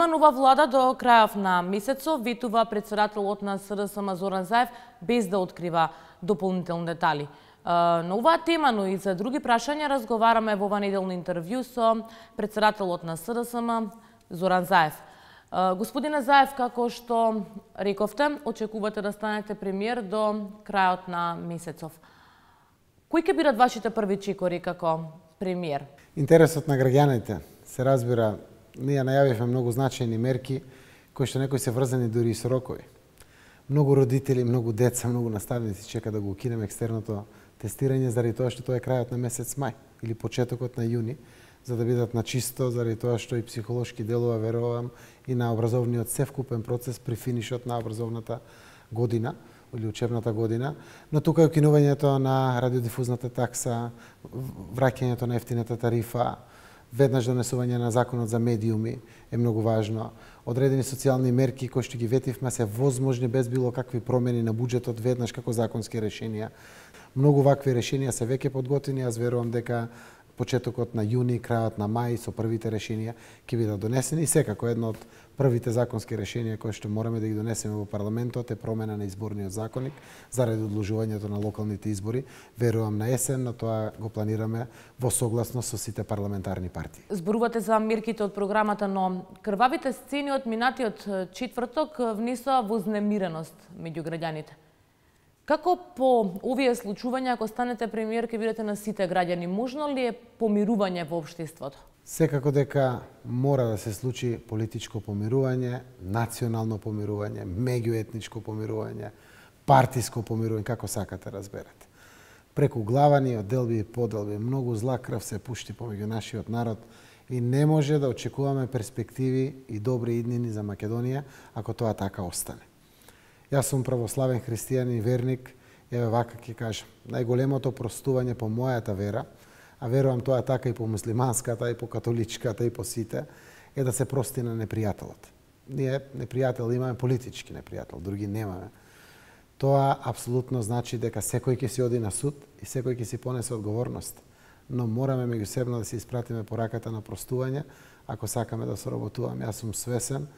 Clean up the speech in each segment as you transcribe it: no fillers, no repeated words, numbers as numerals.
Има нова влада до крајот на месецот, ветува председателот на СДСМ Зоран Заев, без да открива дополнителни детали. На оваа тема, но и за други прашања разговараме во ова неделно интервју со председателот на СДСМ Зоран Заев. Господине Заев, како што рековте, очекувате да станете премиер до крајот на месецов. Кои ќе бидат вашите први чекори како премиер? Интересот на граѓаните се разбира. Ние најавивме многу значајни мерки кои што некои се врзани дури и со рокови. Многу родители, многу деца, многу наставници чека да го укинеме екстерното тестирање заради тоа што тоа е крајот на месец мај или почетокот на јуни, за да бидат на чисто, заради тоа што и психолошки делува, верувам, и на образовниот севкупен процес при финишот на образовната година или учебната година, но тука е укинувањето на радиодифузната такса, враќањето на ефтината тарифа, веднаш донесување на законот за медиуми е многу важно. Одредени социјални мерки кои што ги ветивме се возможни без било какви промени на буџетот веднаш како законски решенија. Многу вакви решенија се веќе подготвени, јас верувам дека почетокот на јуни, крајот на мај со првите решенија ќе бидат донесени. И секако едно од првите законски решенија кои што мораме да ги донесеме во парламентот е промена на изборниот законник заради одложувањето на локалните избори. Верувам на есен, но тоа го планираме во согласност со сите парламентарни партии. Зборувате за мерките од програмата, но крвавите сцени од минатиот четврток внесоа вознемиреност меѓу граѓаните. Како по овие случувања, ако станете премиер, ќе бидете на сите граѓани? Можно ли е помирување во општеството? Секако дека мора да се случи политичко помирување, национално помирување, меѓуетничко помирување, партиско помирување, како сакате разберете. Преку главани, одделби и поделби, многу зла крв се пушти помеѓу нашиот народ и не може да очекуваме перспективи и добри иднини за Македонија ако тоа така остане. Јас сум православен христијанин и верник, еве вака ќе кажам, најголемото простување по мојата вера, а верувам тоа така и по муслиманската, и по католичката, и по сите, е да се прости на непријателот. Ние непријател имаме, политички непријател, други немаме. Тоа апсолутно значи дека секој ќе си оди на суд и секој ќе си понесе одговорност. Но мораме меѓусебно да се испратиме пораката на простување, ако сакаме да соработуваме. Јас сум свесен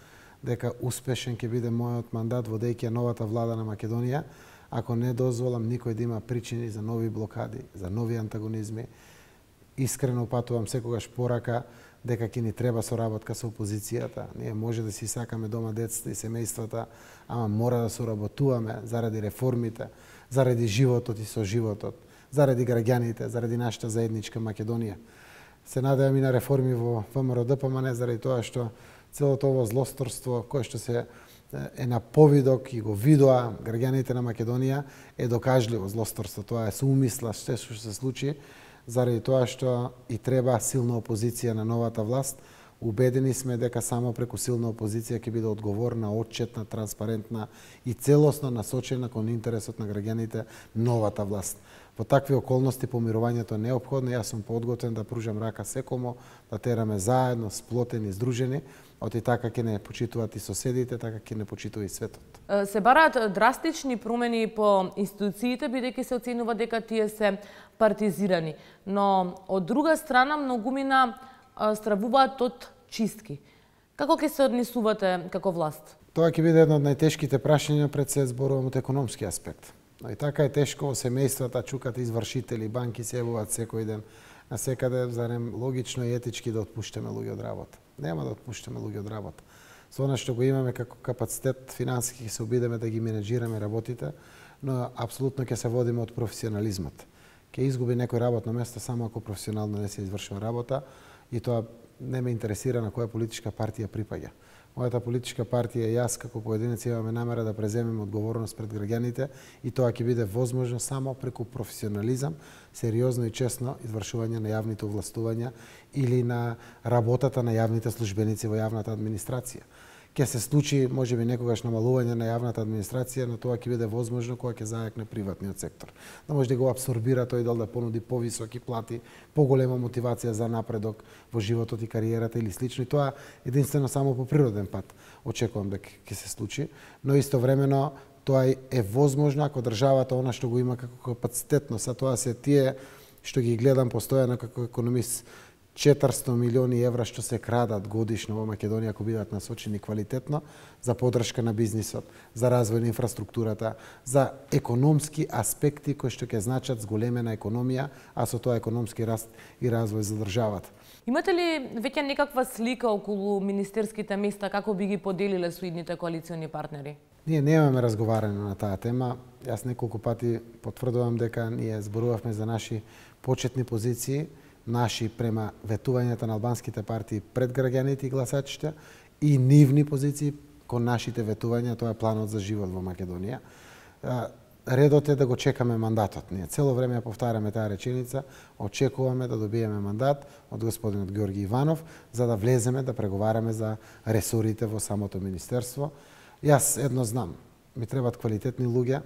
дека успешен ќе биде мојот мандат водејќи новата влада на Македонија, ако не дозволам никој да има причини за нови блокади, за нови антагонизми. Искрено упатувам секогаш порака дека ќе ни треба соработка со опозицијата. Ние може да си сакаме дома децата и семејствата, ама мора да соработуваме заради реформите, заради животот и со животот, заради граѓаните, заради нашата заедничка Македонија. Се надевам и на реформи во ВМРО ДПМН заради тоа што целото ово злосторство кое што се е на повидок и го видоа граѓаните на Македонија е докажливо злосторство. Тоа е со умисла што се случи, заради тоа што и треба силна опозиција на новата власт. Убедени сме дека само преку силна опозиција ќе биде одговорна, отчетна, транспарентна и целосно насочена кон интересот на граѓаните новата власт. Во такви околности помирувањето е неопходно. Јас сум подготвен да пружам рака секому, да тераме заедно, сплотени, здружени. Оти така ќе не почитуваат и соседите, така ќе не почитува и светот. Се бараат драстични промени по институциите, бидејќи се оценува дека тие се партизирани. Но од друга страна многумина стравуваат од чистки. Како ќе се однесувате како власт? Тоа ќе биде едно од најтешките прашања пред се зборувам од економски аспект. Но и така е тешко во семејствата, чукат извршители, банки се јавуваат секој ден. На секаде зарем логично и етички да отпуштаме луѓе од работа. Нема да отпуштаме луѓе од работа. Со она што го имаме како капацитет финансиски ќе се обидеме да ги менеджираме работите, но апсолутно ќе се водиме од професионализмот. Ќе изгуби некој работно место само ако професионално не се извршува работа и тоа не ме интересира на која политичка партија припаѓа. Мојата политичка партија и јас како поединец имаме намера да преземеме одговорност пред граѓаните и тоа ќе биде возможно само преку професионализам, сериозно и честно извршување на јавните овластувања или на работата на јавните службеници во јавната администрација. Ќе се случи можеби некогаш намалување на јавната администрација, но тоа ќе биде возможно кога ќе зајакне приватниот сектор. Да може да го абсорбира тој дел, да понуди повисоки плати, поголема мотивација за напредок во животот и кариерата или слично. И тоа единствено само по природен пат очекувам дека ќе се случи, но истовремено тоа е возможно ако државата она што го има како капацитетност, а тоа се тие што ги гледам постојано како економист, 400 милиони евра што се крадат годишно во Македонија ако бидат насочени квалитетно за поддршка на бизнисот, за развој на инфраструктурата, за економски аспекти кои што ќе значат зголемена економија, а со тоа економски раст и развој за државата. Имате ли веќе некаква слика околу министерските места, како би ги поделиле со идните коалициони партнери? Ние немаме разговарање на таа тема. Јас неколку пати потврдувам дека ние зборувавме за наши почетни позиции, наши према ветувањата на албанските партии пред граѓаните и гласачите и нивни позиции кон нашите ветувања, тоа е планот за живот во Македонија. Редот е да го чекаме мандатот. Ние цело време ја повтараме таа реченица, очекуваме да добиеме мандат од господинот Георги Иванов за да влеземе да преговараме за ресорите во самото министерство. Јас едно знам, ми требаат квалитетни луѓе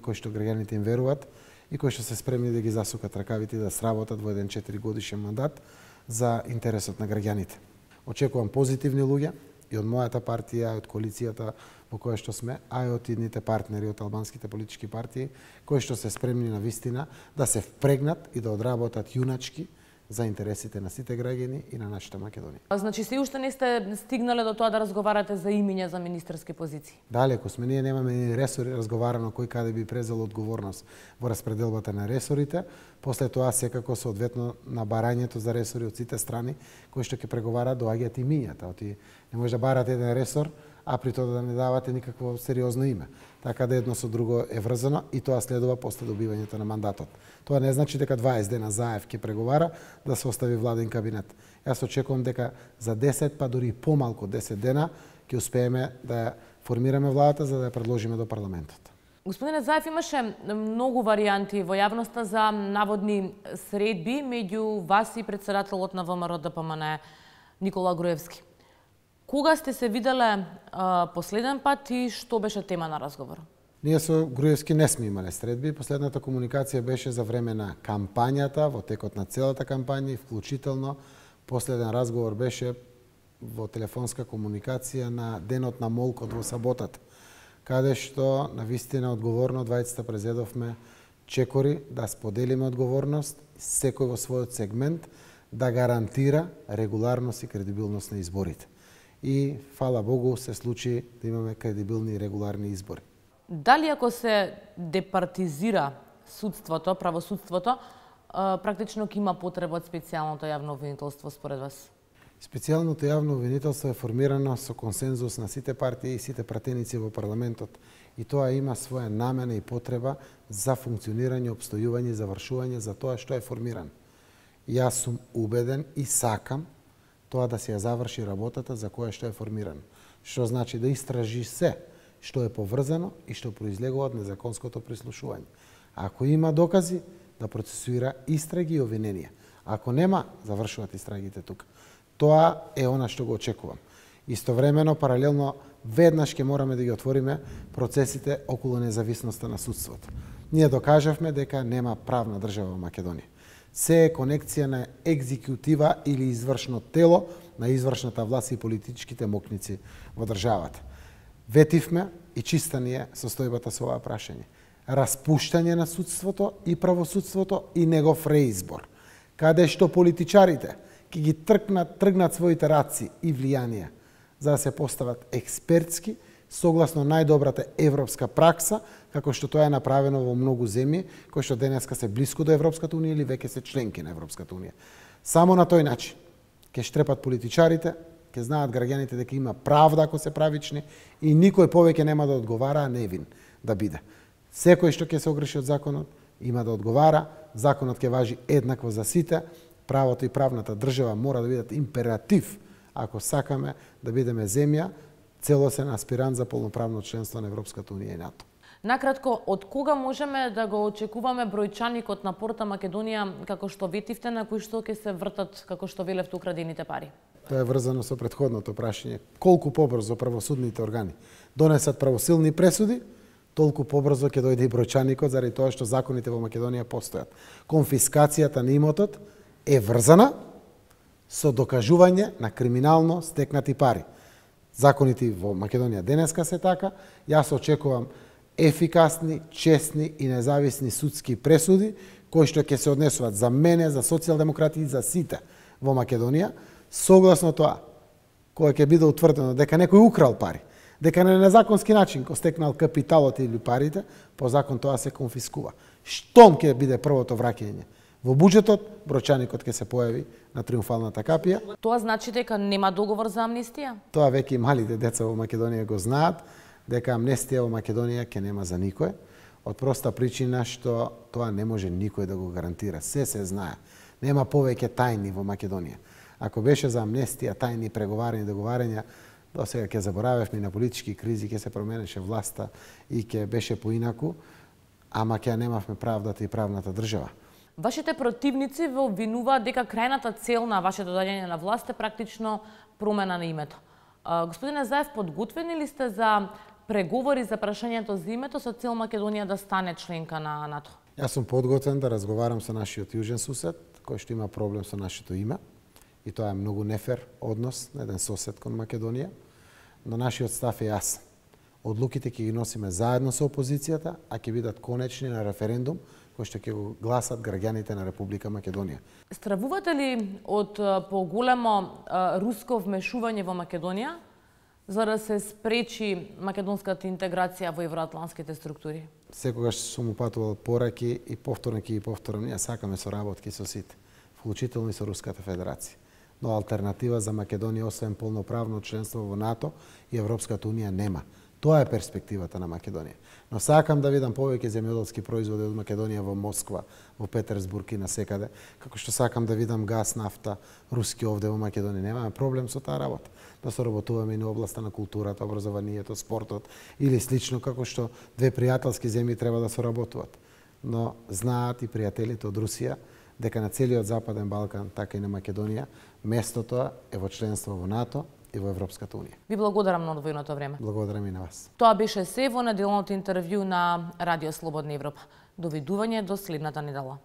кои што граѓаните им веруваат и кои што се спремни да ги засукат ракавите и да сработат во еден 4-годишен мандат за интересот на граѓаните. Очекувам позитивни луѓе и од мојата партија, и од коалицијата во која што сме, а и од идните партнери од албанските политички партии, кои што се спремни на вистина да се впрегнат и да одработат јуначки за интересите на сите граѓани и на нашата Македонија. Значи, се уште не сте стигнале до тоа да разговарате за имиња за министерски позиции? Далеко сме, ние немаме ни ресори разговарано кој каде би презел одговорност во распределбата на ресорите. После тоа секако соодветно на барањето за ресори од сите страни кои што ќе преговараат доаѓаат имињата. Оти не може да барате еден ресор, а при тоа да не давате никакво сериозно име. Така да едно со друго е врзано и тоа следува после добивањето на мандатот. Тоа не значи дека 20 дена заев ќе преговара да се остави владен кабинет. Јас очекувам дека за 10 па дури помалку 10 дена ќе успееме да ја формираме владата за да ја предложиме до парламентот. Господине Заев, имаше многу варијанти во јавноста за наводни средби меѓу вас и председателот на ВМРО ДПМН Никола Груевски. Кога сте се виделе последен пат и што беше тема на разговор? Ние со Груевски не сме имале средби. Последната комуникација беше за време на кампањата, во текот на целата кампања и вклучително последен разговор беше во телефонска комуникација на денот на молкот во саботата, каде што на вистина одговорно двајцата презедовме чекори да споделиме одговорност, секој во својот сегмент да гарантира регуларност и кредибилност на изборите. И, фала Богу, се случи да имаме кредибилни и регуларни избори. Дали ако се департизира судството, правосудството, практично ќе има потреба од специјалното јавно обвинителство според вас? Специјалното јавно обвинителство е формирано со консензус на сите партии и сите пратеници во парламентот. И тоа има своја намена и потреба за функционирање, обстојување и завршување за тоа што е формирано. Јас сум убеден и сакам тоа да се ја заврши работата за која што е формирано. Што значи да истражи се што е поврзано и што произлегува од незаконското прислушување. Ако има докази, да процесуира истраги и обвиненија. Ако нема, завршуваат истрагите тука. Тоа е она што го очекувам. Истовремено, паралелно, веднаш ќе мораме да ги отвориме процесите околу независноста на судството. Ние докажавме дека нема правна држава во Македонија. Се е конекција на екзекутива или извршно тело на извршната власт и политичките мокници во државата. Ветивме и чиста ни е состојбата со ова прашање. Распуштање на судството и правосудството и негов реизбор, каде што политичарите ќе ги тргнат своите раци и влијанија за да се постават експертски, согласно најдобрата европска пракса, како што тоа е направено во многу земји, кои што денеска се блиску до Европската унија или веќе се членки на Европската унија. Само на тој начин ќе штрепат политичарите, ќе знаат граѓаните дека има правда ако се правични и никој повеќе нема да одговара, а невин да биде. Секој што ќе се огреши од законот има да одговара, законот ќе важи еднакво за сите, правото и правната држава мора да бидат императив ако сакаме да бидеме земја целосен аспирант за полноправно членство на Европската унија и НАТО. Накратко, од кога можеме да го очекуваме бројчаникот на Порта Македонија, како што ветивте, на кој што ќе се вртат, како што велевте, украдените пари? Тоа е врзано со претходното прашање. Колку побрзо правосудните органи донесат правосилни пресуди, толку побрзо ќе дојде и бројчаникот, заради тоа што законите во Македонија постојат. Конфискацијата на имотот е врзана со докажување на криминално стекнати пари. Законите во Македонија денеска се така. Јас очекувам ефикасни, честни и независни судски пресуди кои што ќе се однесуваат за мене, за социјалдемократи и за сите во Македонија, согласно тоа кога ќе биде утврдено дека некој украл пари, дека на незаконски начин го стекнал капиталот или парите, по закон тоа се конфискува. Штом ќе биде првото враќање во буџетот, бројчаникот ќе се појави на триумфалната капија. Тоа значи дека нема договор за амнистија? Тоа веќе и малите деца во Македонија го знаат, дека амнестија во Македонија ќе нема за никој, од проста причина што тоа не може никој да го гарантира. Се знае. Нема повеќе тајни во Македонија. Ако беше за амнестија, тајни преговарања, договарања, до сега ќе заборавевме на политички кризи, ќе се променеше власта и ќе беше поинаку, ама ќе немавме правдата и правната држава. Вашите противници ве обвинуваат дека крајната цел на вашето доаѓање на власт е практично промена на името. Господине Заев, подготвени ли сте за преговори за прашањето за името со цел Македонија да стане членка на НАТО? Јас сум подготвен да разговарам со нашиот јужен сусед, кој што има проблем со нашето име. И тоа е многу нефер однос на еден сосед кон Македонија. Но нашиот став е јасен. Одлуките ќе ги носиме заедно со опозицијата, а ќе бидат конечни на референдум кој што ќе го гласат граѓаните на Република Македонија. Стравувате ли од поголемо руско вмешување во Македонија за да се спречи македонската интеграција во евроатлантските структури? Секогаш сум упатувал пораки и повторно ќе ги повторам, ние сакаме соработки со сите, вклучително и со Руската Федерација. Но алтернатива за Македонија освен полноправно членство во НАТО и Европската Унија нема. Тоа е перспективата на Македонија. Но сакам да видам повеќе земјоделски производи од Македонија во Москва, во Петерсбург и насекаде, како што сакам да видам газ, нафта, руски овде во Македонија. Немаме проблем со таа работа. Да соработуваме и на областа на културата, образованието, спортот или слично, како што две пријателски земји треба да соработуваат. Но знаат и пријателите од Русија дека на целиот Западен Балкан, така и на Македонија, местото е во членство во НАТО и во Европската Унија. Ви благодарам на одвоеното време. Благодарам и на вас. Тоа беше се во неделното интервју на Радио Слободна Европа. Довидување до следната недела.